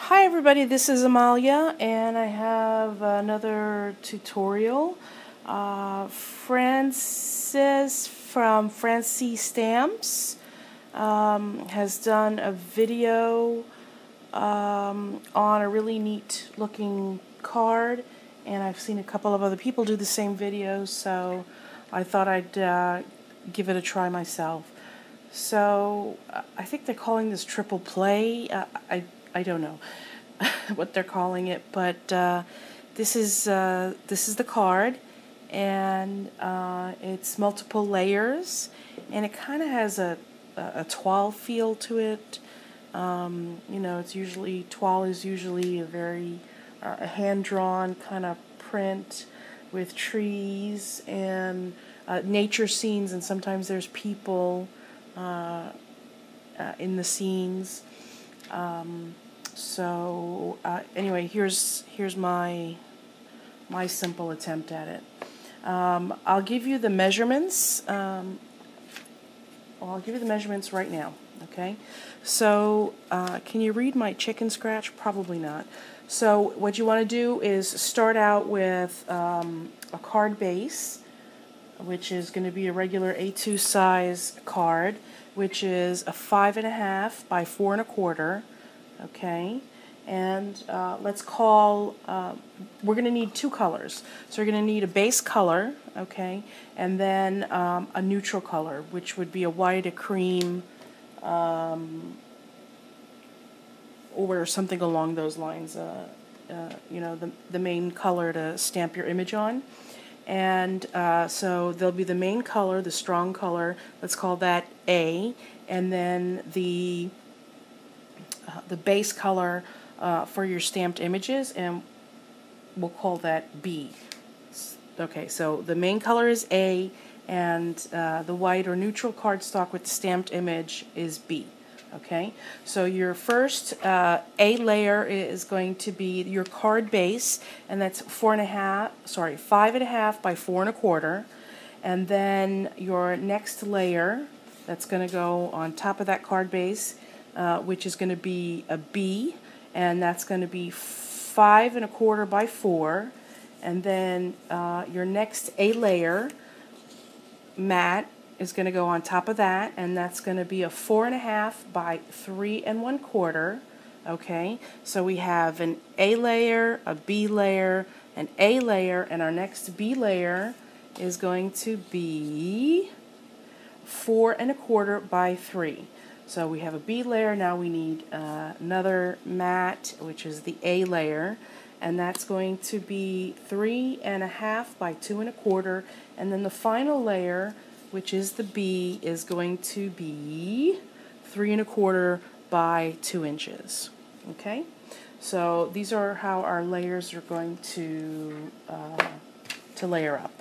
Hi everybody, this is Amalia and I have another tutorial. Francis from Francie Stamps has done a video on a really neat looking card, and I've seen a couple of other people do the same videos, so I thought I'd give it a try myself. So I think they're calling this triple play. I don't know what they're calling it, but this is the card, and it's multiple layers, and it kind of has a toile feel to it. It's usually toile is usually a very hand-drawn kind of print with trees and nature scenes, and sometimes there's people in the scenes. Anyway, here's my simple attempt at it. I'll give you the measurements. I'll give you the measurements right now. Okay. So can you read my chicken scratch? Probably not. So what you want to do is start out with a card base, which is going to be a regular A2 size card, which is a 5.5 by 4 1/4. Okay, and let's call, we're going to need two colors. So we're going to need a base color, okay, and then a neutral color, which would be a white, a cream, or something along those lines, the main color to stamp your image on. And so there'll be the main color, the strong color, let's call that A, and then the base color for your stamped images, and we'll call that B. Okay, so the main color is A, and the white or neutral cardstock with the stamped image is B. Okay, so your first A layer is going to be your card base, and that's 5.5 by 4 1/4, and then your next layer that's going to go on top of that card base, which is going to be a B, and that's going to be 5 1/4 by 4, and then your next A layer, matte, is going to go on top of that, and that's going to be a 4.5 by 3 1/4. Okay, so we have an A layer, a B layer, an A layer, and our next B layer is going to be 4 1/4 by 3. So we have a B layer. Now we need another matte, which is the A layer, and that's going to be 3.5 by 2 1/4, and then the final layer, which is the B, is going to be 3 1/4 by 2 inches. Okay, so these are how our layers are going to layer up.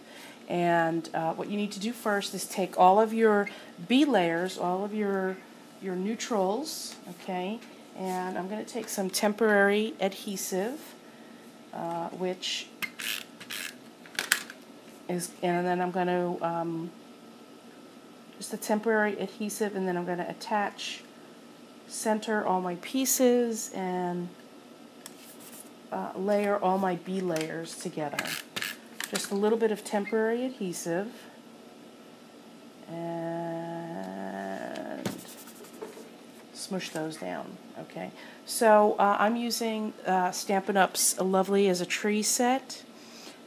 And what you need to do first is take all of your B layers, all of your neutrals, okay, and I'm going to take some temporary adhesive, which is, and then I'm going to just a temporary adhesive, and then I'm going to center all my pieces and layer all my B layers together. Just a little bit of temporary adhesive, and smush those down. Okay, so I'm using Stampin' Up's Lovely as a Tree set,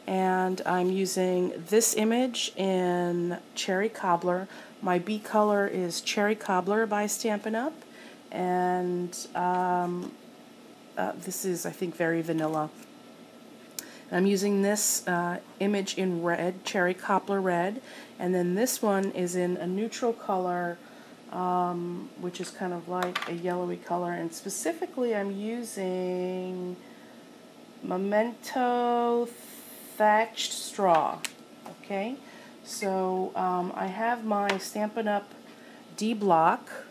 and I'm using this image in Cherry Cobbler. My B color is Cherry Cobbler by Stampin' Up, and this is, I think, very vanilla. And I'm using this image in red, Cherry Cobbler red, and then this one is in a neutral color, which is kind of like a yellowy color, and specifically I'm using Memento Thatched Straw. Okay, so I have my Stampin' Up D block,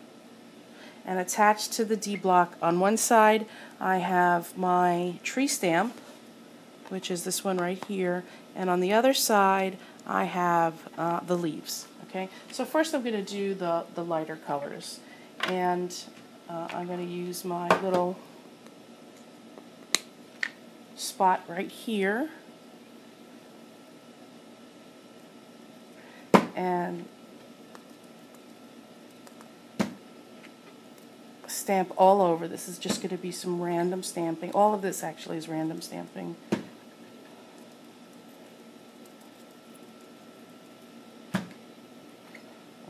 and attached to the D block on one side I have my tree stamp, which is this one right here, and on the other side I have the leaves. Okay, so first I'm going to do the lighter colors, and I'm going to use my little spot right here. And stamp all over. This is just going to be some random stamping. All of this actually is random stamping.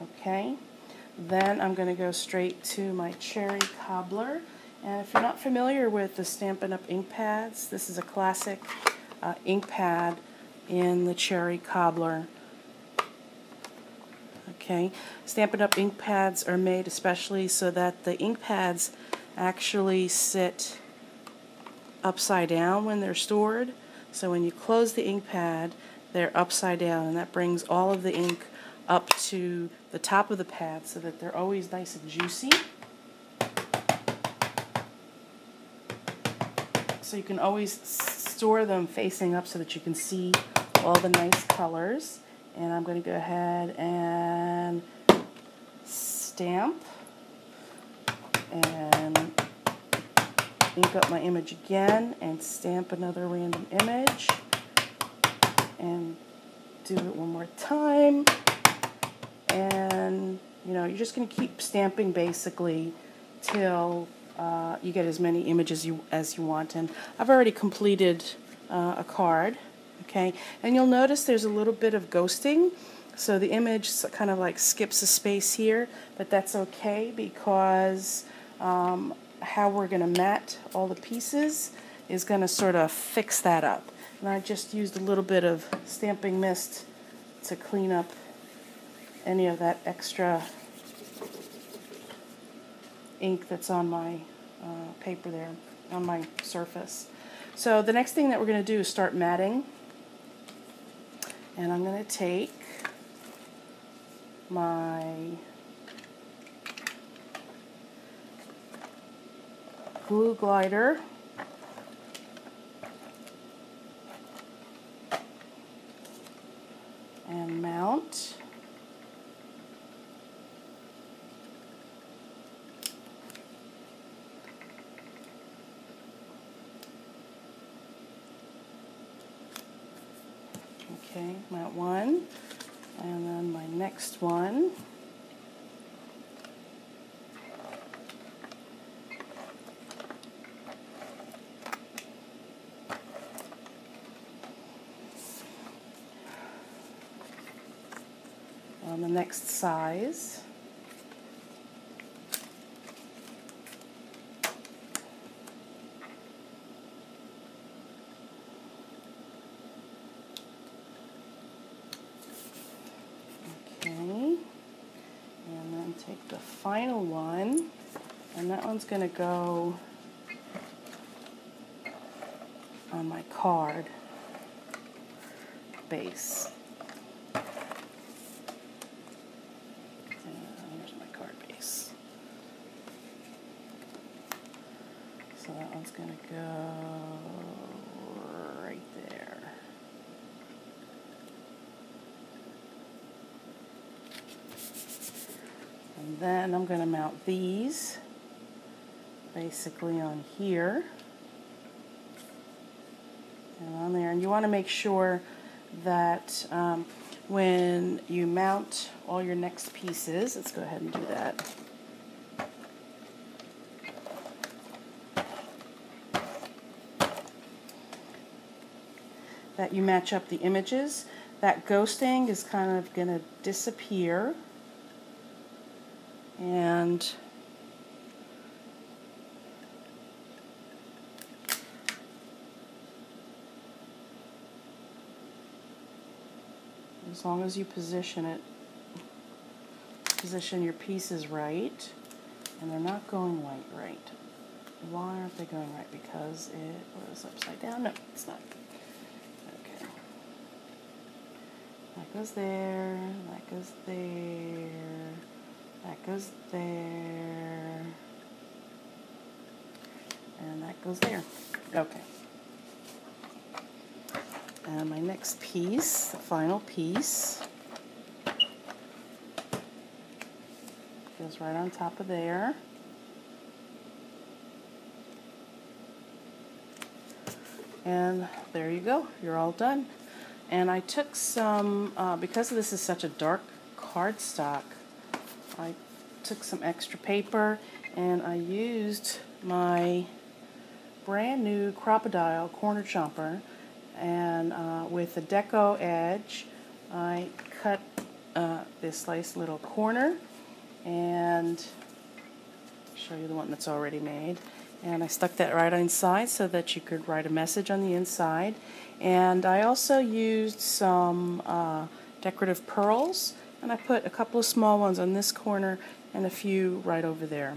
Okay, then I'm going to go straight to my cherry cobbler. And if you're not familiar with the Stampin' Up! Ink pads, this is a classic ink pad in the cherry cobbler. Okay, Stampin' Up! Ink pads are made especially so that the ink pads actually sit upside down when they're stored. So when you close the ink pad, they're upside down, and that brings all of the ink up to the top of the pad so that they're always nice and juicy. So you can always store them facing up so that you can see all the nice colors. And I'm going to go ahead and stamp and ink up my image again and stamp another random image and do it one more time. And you know, you're just going to keep stamping basically till you get as many images as you want. And I've already completed a card. Okay, and you'll notice there's a little bit of ghosting, so the image kind of like skips a space here, but that's okay because how we're going to mat all the pieces is going to sort of fix that up. And I just used a little bit of stamping mist to clean up any of that extra ink that's on my paper there, on my surface. So the next thing that we're going to do is start matting. And I'm going to take my glue glider and mount. Okay, mount one, and then my next one. On the next size. Okay, and then take the final one, and that one's going to go on my card base. Here's my card base. So that one's going to go right there. And then I'm going to mount these basically on here and on there. And you want to make sure that when you mount all your next pieces, let's go ahead and do that. That you match up the images. That ghosting is kind of going to disappear. And as long as you position your pieces right, and they're not going right. Why aren't they going right? Because it was upside down? No, it's not. Okay. That goes there, that goes there, that goes there, and that goes there. Okay. And my next piece, the final piece, goes right on top of there. And there you go, you're all done. And I took some, because this is such a dark cardstock, I took some extra paper and I used my brand new Crop-A-Dile corner chomper, and with a deco edge I cut this nice little corner, and show you the one that's already made, and I stuck that right inside so that you could write a message on the inside. And I also used some decorative pearls, and I put a couple of small ones on this corner and a few right over there.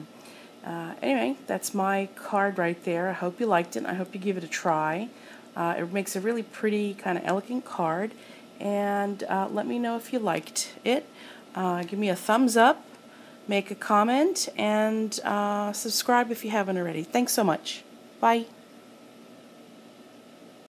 Anyway, that's my card right there. I hope you liked it. I hope you give it a try. It makes a really pretty, kind of elegant card. And let me know if you liked it. Give me a thumbs up, make a comment, and subscribe if you haven't already. Thanks so much. Bye.